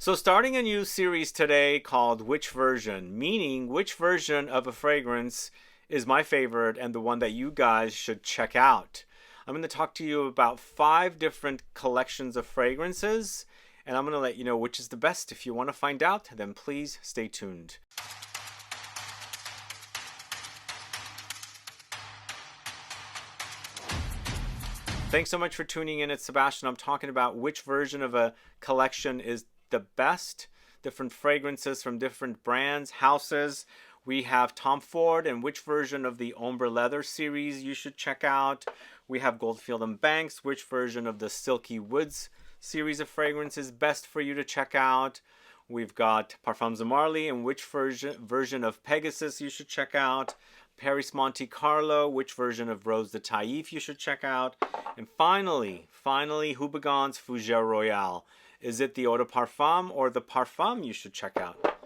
So starting a new series today called Which Version, meaning which version of a fragrance is my favorite and the one that you guys should check out. I'm going to talk to you about 5 different collections of fragrances, and I'm going to let you know which is the best. If you want to find out, then please stay tuned. Thanks so much for tuning in. It's Sebastian. I'm talking about which version of a collection is the best. Different fragrances from different brands, houses. We have Tom Ford and which version of the Ombre Leather series you should check out. We have Goldfield and Banks, which version of the Silky Woods series of fragrances best for you to check out. We've got Parfums of Marley and which version of Pegasus you should check out. Paris Monte Carlo, which version of Rose de Taif you should check out. And finally, Houbigant's Fougere Royale. Is it the Eau de Parfum or the Parfum you should check out?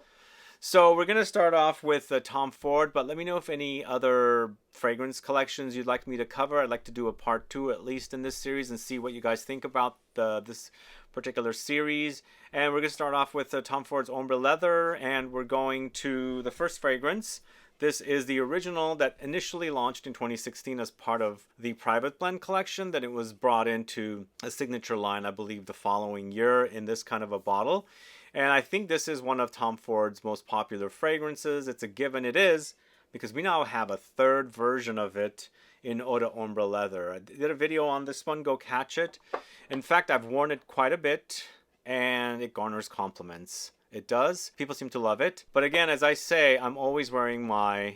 So we're going to start off with Tom Ford, but let me know if any other fragrance collections you'd like me to cover. I'd like to do a part 2 at least in this series and see what you guys think about this particular series. And we're going to start off with Tom Ford's Ombre Leather, and we're going to the first fragrance. This is the original that initially launched in 2016 as part of the Private Blend collection. Then it was brought into a signature line, I believe, the following year in this kind of a bottle. And I think this is one of Tom Ford's most popular fragrances. It's a given it is, because we now have a third version of it in Eau de Ombre Leather. I did a video on this one, go catch it. In fact, I've worn it quite a bit, and it garners compliments. It does. People seem to love it. But again, as I say, I'm always wearing my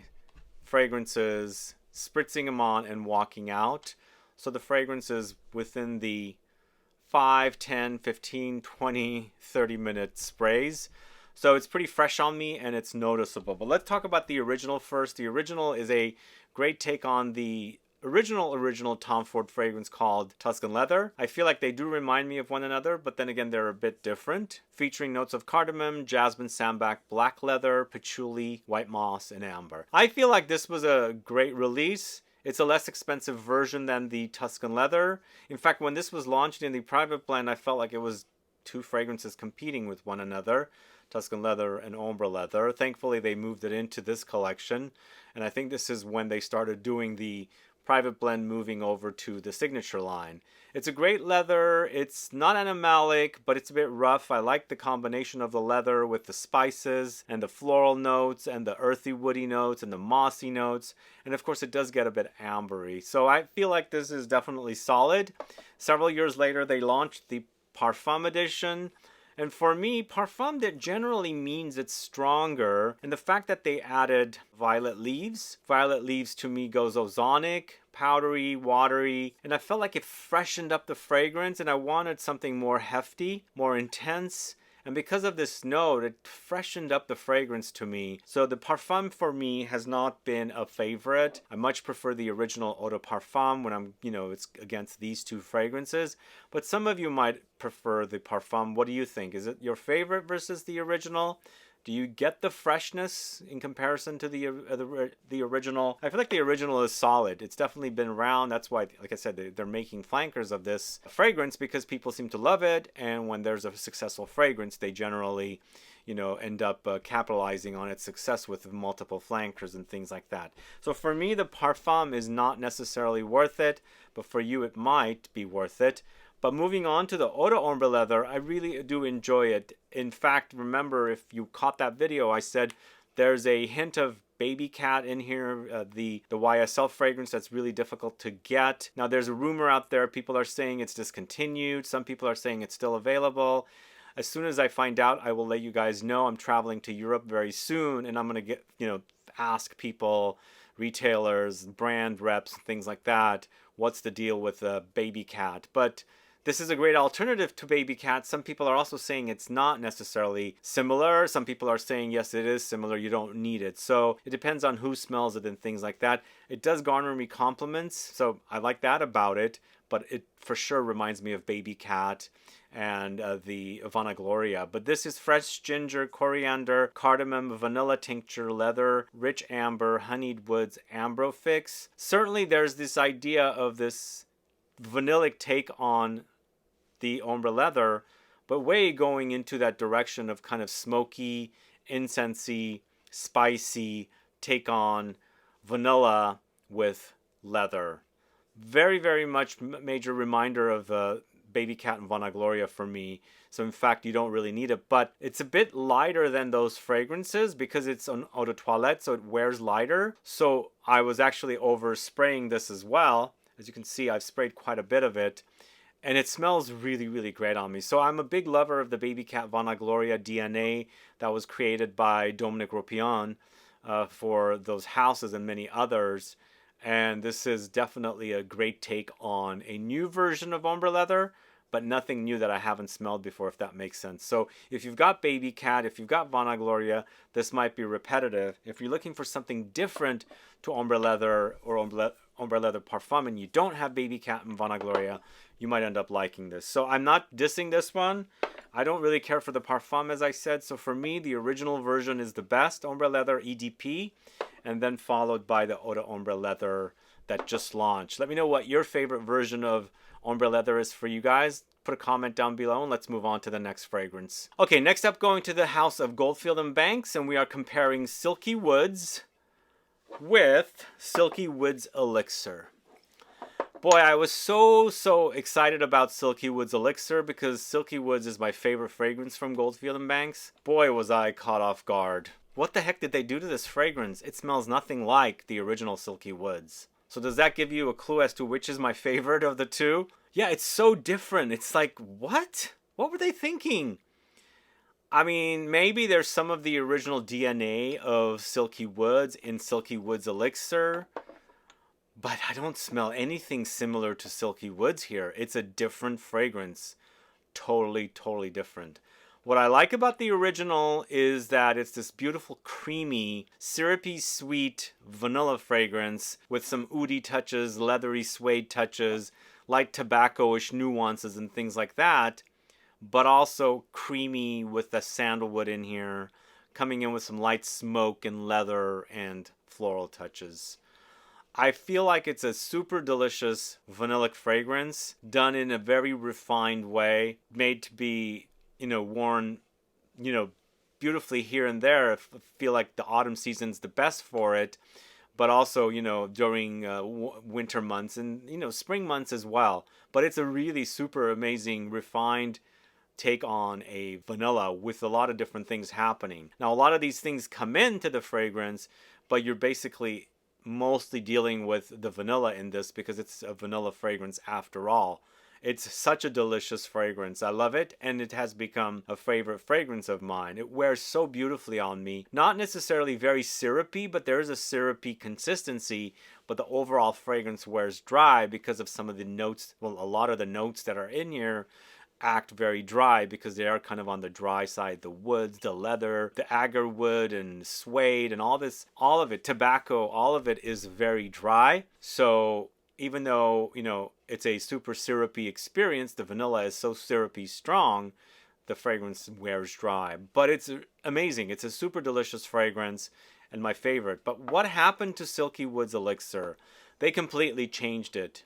fragrances, spritzing them on and walking out. So the fragrance is within the 5, 10, 15, 20, 30 minute sprays. So it's pretty fresh on me and it's noticeable. But let's talk about the original first. The original is a great take on the original Tom Ford fragrance called Tuscan Leather. I feel like they do remind me of one another, but then again, they're a bit different. Featuring notes of cardamom, jasmine, sambac, black leather, patchouli, white moss, and amber. I feel like this was a great release. It's a less expensive version than the Tuscan Leather. In fact, when this was launched in the Private Blend, I felt like it was 2 fragrances competing with one another. Tuscan Leather and Ombre Leather. Thankfully, they moved it into this collection. And I think this is when they started doing the Private Blend moving over to the signature line. It's a great leather. It's not animalic, but it's a bit rough. I like the combination of the leather with the spices and the floral notes and the earthy woody notes and the mossy notes. And of course, it does get a bit ambery. So I feel like this is definitely solid. Several years later, they launched the Parfum edition. And for me, Parfum, that generally means it's stronger. And the fact that they added violet leaves to me goes ozonic, powdery, watery. And I felt like it freshened up the fragrance and I wanted something more hefty, more intense. And because of this note, it freshened up the fragrance to me. So the Parfum for me has not been a favorite. I much prefer the original Eau de Parfum when I'm, it's against these 2 fragrances. But some of you might prefer the Parfum. What do you think? Is it your favorite versus the original? Do you get the freshness in comparison to the original? I feel like the original is solid. It's definitely been around. That's why, like I said, they're making flankers of this fragrance because people seem to love it. And when there's a successful fragrance, they generally, end up capitalizing on its success with multiple flankers and things like that. So for me, the Parfum is not necessarily worth it, but for you, it might be worth it. But moving on to the Eau de Ombre Leather, I really do enjoy it. In fact, remember, if you caught that video, I said there's a hint of baby cat in here, the YSL fragrance that's really difficult to get. Now, there's a rumor out there. People are saying it's discontinued. Some people are saying it's still available. As soon as I find out, I will let you guys know. I'm traveling to Europe very soon, and I'm going to ask people, retailers, brand reps, things like that, what's the deal with the baby cat. But this is a great alternative to baby cat. Some people are also saying it's not necessarily similar. Some people are saying, yes, it is similar. You don't need it. So it depends on who smells it and things like that. It does garner me compliments. So I like that about it. But it for sure reminds me of baby cat and the Ivana Gloria. But this is fresh ginger, coriander, cardamom, vanilla tincture, leather, rich amber, honeyed woods, Ambrofix. Certainly there's this idea of this vanillic take on the Ombre Leather, but way going into that direction of kind of smoky, incensey, spicy, take on vanilla with leather. Very, very much major reminder of Baby Cat and Vanagloria for me. So in fact, you don't really need it, but it's a bit lighter than those fragrances because it's an eau de toilette, so it wears lighter. So I was actually over spraying this as well. As you can see, I've sprayed quite a bit of it, and it smells really, really great on me. So I'm a big lover of the Baby Cat Vanagloria DNA that was created by Dominique Ropion for those houses and many others. And this is definitely a great take on a new version of Ombre Leather, but nothing new that I haven't smelled before, if that makes sense. So if you've got Baby Cat, if you've got Vanagloria, this might be repetitive. If you're looking for something different to Ombre Leather or Ombre Leather Parfum and you don't have Baby Cat and Vanagloria, you might end up liking this. So I'm not dissing this one. I don't really care for the Parfum, as I said. So for me, the original version is the best, Ombre Leather EDP, and then followed by the Eau de Ombre Leather that just launched. Let me know what your favorite version of Ombre Leather is for you guys. Put a comment down below and let's move on to the next fragrance. Okay, next up, going to the house of Goldfield and Banks, and we are comparing Silky Woods with Silky Woods Elixir. Boy, I was so excited about Silky Woods Elixir because Silky Woods is my favorite fragrance from Goldfield and Banks. Boy, was I caught off guard. What the heck did they do to this fragrance? It smells nothing like the original Silky Woods. So does that give you a clue as to which is my favorite of the two? Yeah, it's so different. It's like, what? What were they thinking? I mean, maybe there's some of the original DNA of Silky Woods in Silky Woods Elixir, but I don't smell anything similar to Silky Woods here. It's a different fragrance. Totally different. What I like about the original is that it's this beautiful, creamy, syrupy, sweet vanilla fragrance with some oudi touches, leathery suede touches, light tobacco-ish nuances and things like that, but also creamy with the sandalwood in here, coming in with some light smoke and leather and floral touches. I feel like it's a super delicious vanillic fragrance done in a very refined way, made to be, worn, beautifully here and there. I feel like the autumn season's the best for it, but also, during winter months and, spring months as well. But it's a really super amazing, refined take on a vanilla with a lot of different things happening. Now, a lot of these things come into the fragrance, but you're basically mostly dealing with the vanilla in this because it's a vanilla fragrance after all. It's such a delicious fragrance. I love it, and it has become a favorite fragrance of mine. It wears so beautifully on me. Not necessarily very syrupy, but there is a syrupy consistency, but the overall fragrance wears dry because of some of the notes. Well, a lot of the notes that are in here act very dry because they are kind of on the dry side. The woods, the leather, the agarwood and suede and all of it, tobacco, all of it is very dry. So even though, it's a super syrupy experience, the vanilla is so syrupy strong, the fragrance wears dry. But it's amazing. It's a super delicious fragrance and my favorite. But what happened to Silky Woods Elixir? They completely changed it.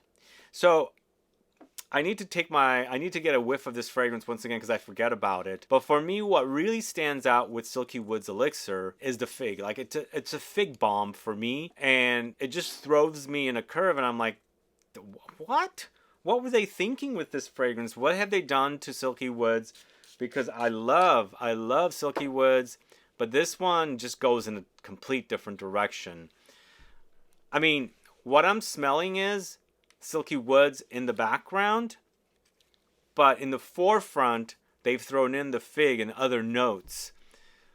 So I need to get a whiff of this fragrance once again because I forget about it. But for me, what really stands out with Silky Woods Elixir is the fig. Like it's a fig bomb for me, and it just throws me in a curve, and I'm like, what? What were they thinking with this fragrance? What have they done to Silky Woods? Because I love Silky Woods, but this one just goes in a complete different direction. I mean, what I'm smelling is Silky Woods in the background, but in the forefront they've thrown in the fig and other notes.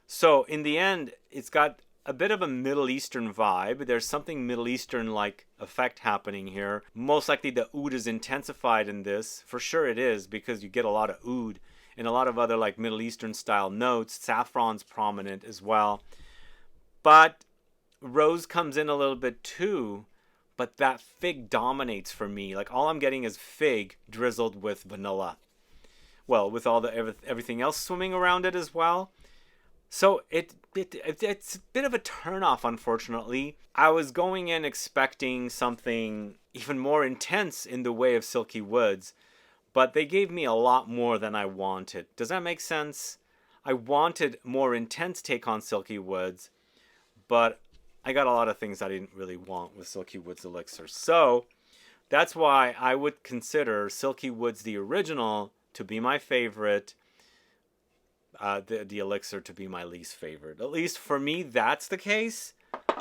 So in the end, it's got a bit of a Middle Eastern vibe. There's something Middle Eastern like effect happening here. Most likely the oud is intensified in this. For sure it is, because you get a lot of oud and a lot of other like Middle Eastern style notes. Saffron's prominent as well, but rose comes in a little bit too. But that fig dominates for me. Like all I'm getting is fig drizzled with vanilla. Well, with all the everything else swimming around it as well. So it's a bit of a turnoff, unfortunately. I was going in expecting something even more intense in the way of Silky Woods, but they gave me a lot more than I wanted. Does that make sense? I wanted more intense take on Silky Woods, but I got a lot of things I didn't really want with Silky Woods Elixir. So that's why I would consider Silky Woods the original to be my favorite, the Elixir to be my least favorite. At least for me, that's the case.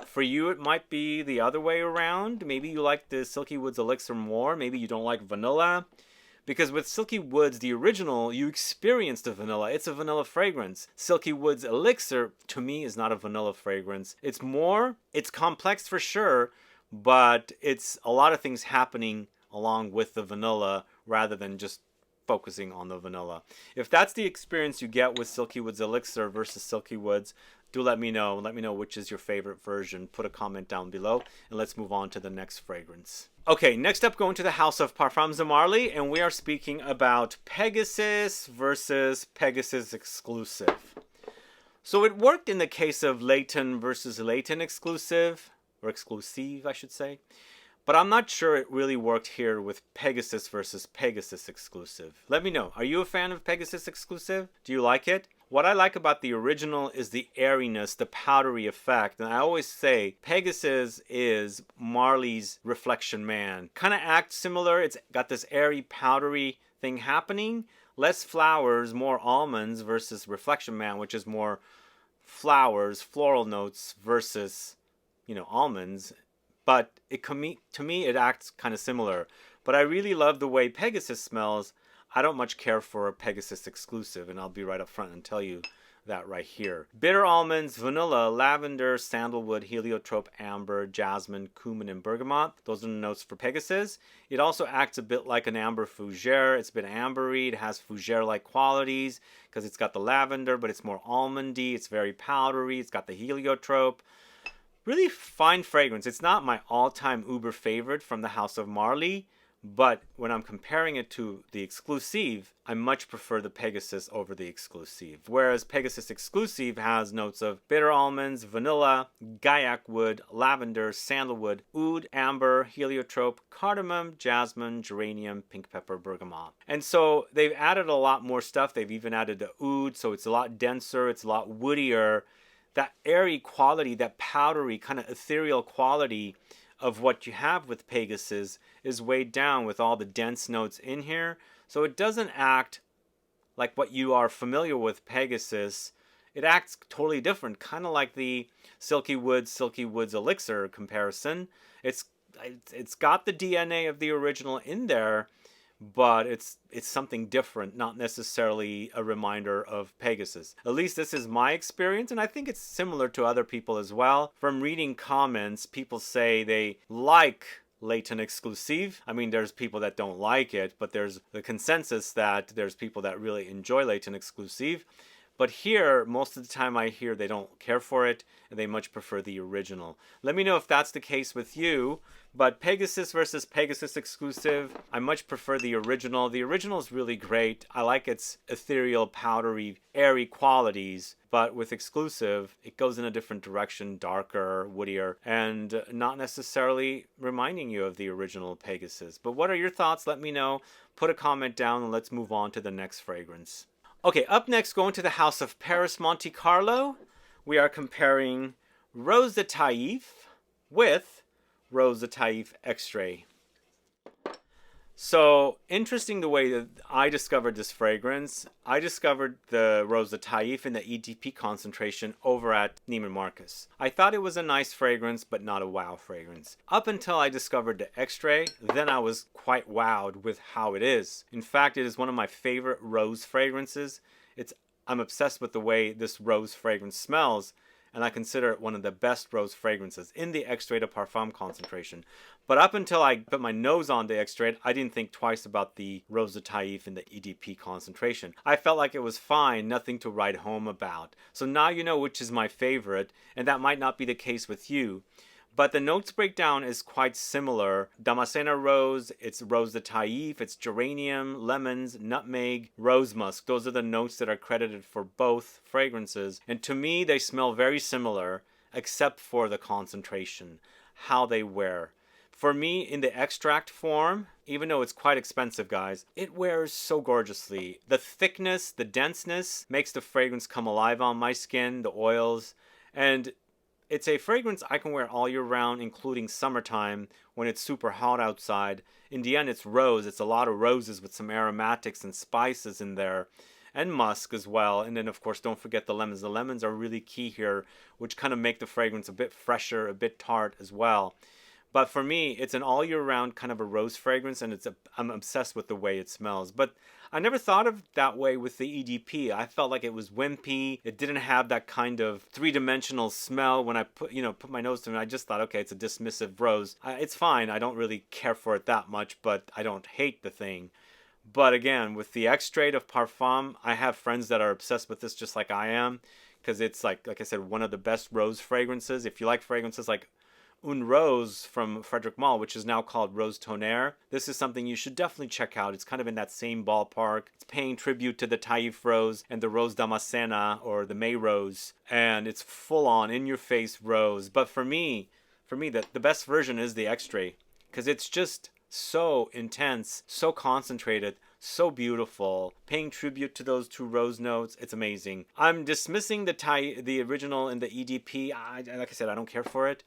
For you, it might be the other way around. Maybe you like the Silky Woods Elixir more. Maybe you don't like vanilla. Because with Silky Woods, the original, you experience the vanilla. It's a vanilla fragrance. Silky Woods Elixir, to me, is not a vanilla fragrance. It's complex for sure, but it's a lot of things happening along with the vanilla rather than just focusing on the vanilla. If that's the experience you get with Silky Woods Elixir versus Silky Woods, do let me know. Let me know which is your favorite version. Put a comment down below, and let's move on to the next fragrance. Okay, next up, going to the house of Parfums de Marly, and we are speaking about Pegasus versus Pegasus Exclusive. So it worked in the case of Layton versus Layton Exclusive, or Exclusive, I should say. But I'm not sure it really worked here with Pegasus versus Pegasus Exclusive. Let me know. Are you a fan of Pegasus Exclusive? Do you like it? What I like about the original is the airiness, the powdery effect. And I always say Pegasus is Marly's Reflection Man. Kind of acts similar. It's got this airy, powdery thing happening. Less flowers, more almonds versus Reflection Man, which is more flowers, floral notes versus, almonds. But to me, it acts kind of similar. But I really love the way Pegasus smells. I don't much care for a Pegasus Exclusive, and I'll be right up front and tell you that right here. Bitter almonds, vanilla, lavender, sandalwood, heliotrope, amber, jasmine, cumin, and bergamot. Those are the notes for Pegasus. It also acts a bit like an amber fougere. It's been ambery. It has fougere-like qualities because it's got the lavender, but it's more almondy. It's very powdery. It's got the heliotrope. Really fine fragrance. It's not my all-time uber favorite from the House of Marly, but when I'm comparing it to the Exclusive, I much prefer the Pegasus over the Exclusive. Whereas Pegasus Exclusive has notes of bitter almonds, vanilla, gaiac wood, lavender, sandalwood, oud, amber, heliotrope, cardamom, jasmine, geranium, pink pepper, bergamot. And so they've added a lot more stuff. They've even added the oud, so it's a lot denser, it's a lot woodier. That airy quality, that powdery kind of ethereal quality of what you have with Pegasus is weighed down with all the dense notes in here. So it doesn't act like what you are familiar with Pegasus. It acts totally different, kind of like the Silky Woods Elixir comparison. It's got the DNA of the original in there, but it's something different, not necessarily a reminder of Pegasus. At least this is my experience, and I think it's similar to other people as well. From reading comments, people say they like Layton Exclusive. I mean, there's people that don't like it, but there's the consensus that there's people that really enjoy Layton Exclusive. But here, most of the time I hear they don't care for it, and they much prefer the original. Let me know if that's the case with you. But Pegasus versus Pegasus Exclusive, I much prefer the original. The original is really great. I like its ethereal, powdery, airy qualities. But with Exclusive, it goes in a different direction, darker, woodier, and not necessarily reminding you of the original Pegasus. But what are your thoughts? Let me know. Put a comment down, and let's move on to the next fragrance. Okay, up next, going to the House of PERRIS Monte Carlo, we are comparing Rose de TAIF with Rose de TAIF Extrait. So, interesting the way that I discovered this fragrance. I discovered the Rose de TAIF in the EDP concentration over at Neiman Marcus. I thought it was a nice fragrance, but not a wow fragrance. Up until I discovered the Extrait, then I was quite wowed with how it is. In fact, it is one of my favorite rose fragrances. I'm obsessed with the way this rose fragrance smells, and I consider it one of the best rose fragrances in the Extrait de Parfum concentration. But up until I put my nose on the Extrait, I didn't think twice about the Rose de TAIF in the EDP concentration. I felt like it was fine, nothing to write home about. So now you know which is my favorite, and that might not be the case with you. But the notes breakdown is quite similar. Damascena rose, it's Rose de TAIF, it's geranium, lemons, nutmeg, rose musk. Those are the notes that are credited for both fragrances. And to me, they smell very similar, except for the concentration, how they wear. For me, in the extract form, even though it's quite expensive, guys, it wears so gorgeously. The thickness, the denseness makes the fragrance come alive on my skin, the oils, and it's a fragrance I can wear all year round, including summertime when it's super hot outside. In the end, it's rose. It's a lot of roses with some aromatics and spices in there, and musk as well. And then, of course, don't forget the lemons. The lemons are really key here, which kind of make the fragrance a bit fresher, a bit tart as well. But for me, it's an all year round kind of a rose fragrance, and I'm obsessed with the way it smells. But I never thought of that way with the EDP. I felt like it was wimpy. It didn't have that kind of three-dimensional smell when I put my nose to it. I just thought, okay, it's a dismissive rose. It's fine. I don't really care for it that much, but I don't hate the thing. But again, with the extrait of Parfum, I have friends that are obsessed with this just like I am, because it's like I said, one of the best rose fragrances. If you like fragrances like Une Rose from Frederic Malle, which is now called Rose Tonnerre, this is something you should definitely check out. It's kind of in that same ballpark. It's paying tribute to the TAIF rose and the Rose Damascena, or the May rose, and it's full on in your face rose. But for me the best version is the extrait, because it's just so intense, so concentrated, so beautiful, paying tribute to those two rose notes. It's amazing. I'm dismissing the original and the EDP. Like I said, I don't care for it,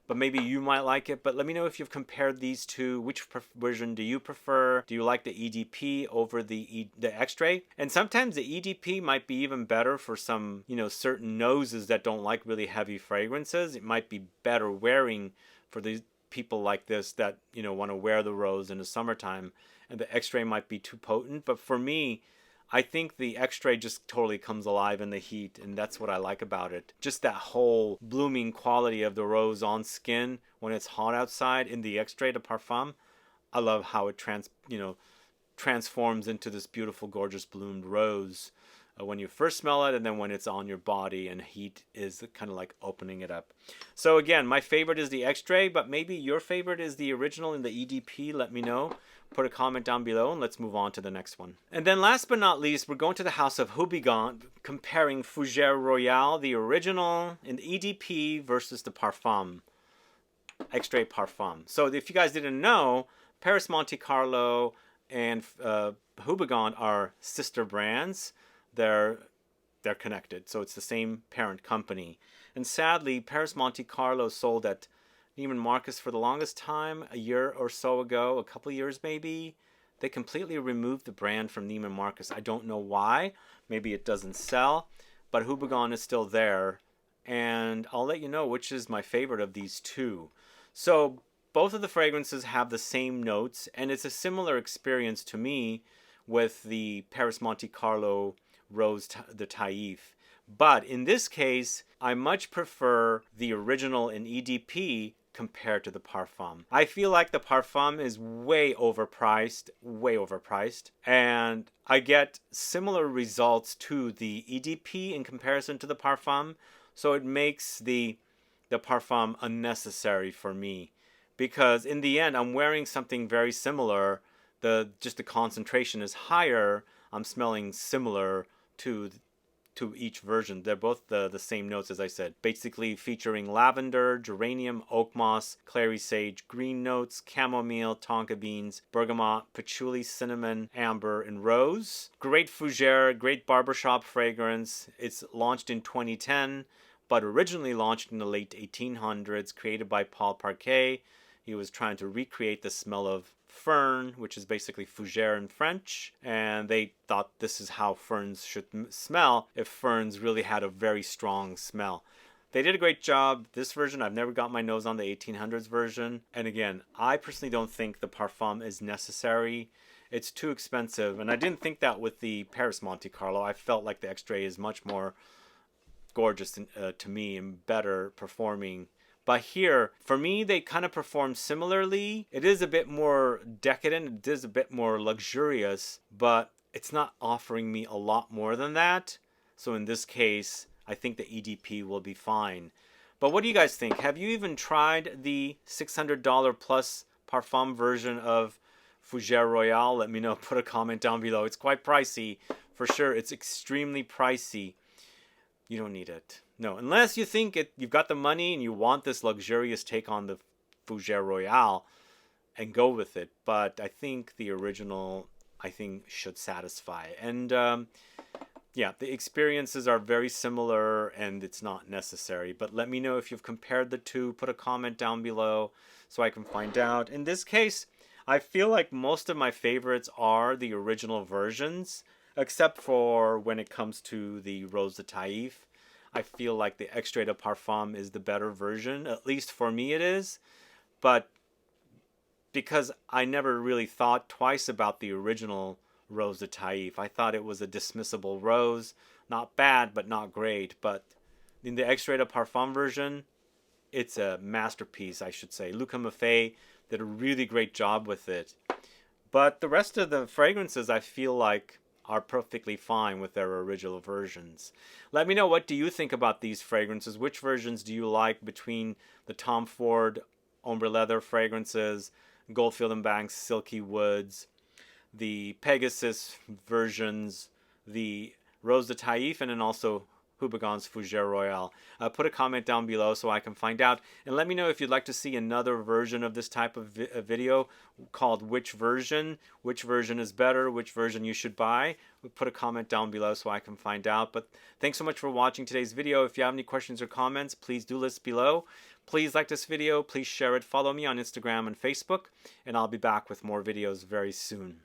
but maybe you might like it. But let me know if you've compared these two. Which version do you prefer? Do you like the EDP over the extrait? And sometimes the EDP might be even better for some, certain noses that don't like really heavy fragrances. It might be better wearing for these people like this that want to wear the rose in the summertime, and the extrait might be too potent. But for me, I think the extrait just totally comes alive in the heat, and that's what I like about it. Just that whole blooming quality of the rose on skin when it's hot outside in the extrait of Parfum. I love how it transforms into this beautiful, gorgeous bloomed rose when you first smell it, and then when it's on your body and heat is kind of like opening it up. So again, my favorite is the extrait, but maybe your favorite is the original in the EDP. Let me know. Put a comment down below, and let's move on to the next one. And then last but not least, we're going to the house of HOUBIGANT, comparing Fougere Royale, the original in the EDP, versus the Parfum, Extrait Parfum. So if you guys didn't know, Paris Monte Carlo and HOUBIGANT are sister brands. They're connected, so it's the same parent company. And sadly, Paris Monte Carlo sold at Neiman Marcus for the longest time, a year or so ago, a couple years maybe. They completely removed the brand from Neiman Marcus. I don't know why. Maybe it doesn't sell, but HOUBIGANT is still there. And I'll let you know which is my favorite of these two. So both of the fragrances have the same notes, and it's a similar experience to me with the Paris Monte Carlo Rose, the TAIF. But in this case, I much prefer the original in EDP compared to the Parfum. I feel like the Parfum is way overpriced, and I get similar results to the EDP in comparison to the Parfum, so it makes the Parfum unnecessary for me, because in the end I'm wearing something very similar. Just the concentration is higher. I'm smelling similar to each version. They're both the same notes, as I said, basically featuring lavender, geranium, oak moss, clary sage, green notes, chamomile, tonka beans, bergamot, patchouli, cinnamon, amber, and rose. Great fougere, great barbershop fragrance. It's launched in 2010, but originally launched in the late 1800s, created by Paul Parquet. He was trying to recreate the smell of fern, which is basically fougere in French, and they thought this is how ferns should smell if ferns really had a very strong smell. They did a great job. This version, I've never got my nose on the 1800s version, and again, I personally don't think the Parfum is necessary. It's too expensive, and I didn't think that with the Paris Monte Carlo. I felt like the extrait is much more gorgeous to me and better performing. But here, for me, they kind of perform similarly. It is a bit more decadent, it is a bit more luxurious, but it's not offering me a lot more than that. So in this case, I think the EDP will be fine. But what do you guys think? Have you even tried the $600 plus Parfum version of Fougere Royale? Let me know. Put a comment down below. It's quite pricey. For sure, it's extremely pricey. You don't need it. No, unless you think you've got the money and you want this luxurious take on the Fougere Royale. and go with it. But I think the original, I think, should satisfy. And yeah, the experiences are very similar and it's not necessary. But let me know if you've compared the two. Put a comment down below so I can find out. In this case, I feel like most of my favorites are the original versions, except for when it comes to the Rose de Taif. I feel like the Extrait de Parfum is the better version, at least for me it is. But because I never really thought twice about the original Rose de Taif. I thought it was a dismissible rose. Not bad, but not great. But in the Extrait de Parfum version, it's a masterpiece, I should say. Luca Maffei did a really great job with it. But the rest of the fragrances, I feel like, are perfectly fine with their original versions. Let me know, what do you think about these fragrances? Which versions do you like between the Tom Ford Ombre Leather fragrances, Goldfield and Banks Silky Woods, the Pegasus versions, the Rose de Taif, and then also Houbigant's Fougere Royale? Put a comment down below so I can find out. And let me know if you'd like to see another version of this type of video called Which Version? Which version is better? Which version you should buy? Put a comment down below so I can find out. But thanks so much for watching today's video. If you have any questions or comments, please do list below. Please like this video. Please share it. Follow me on Instagram and Facebook. And I'll be back with more videos very soon.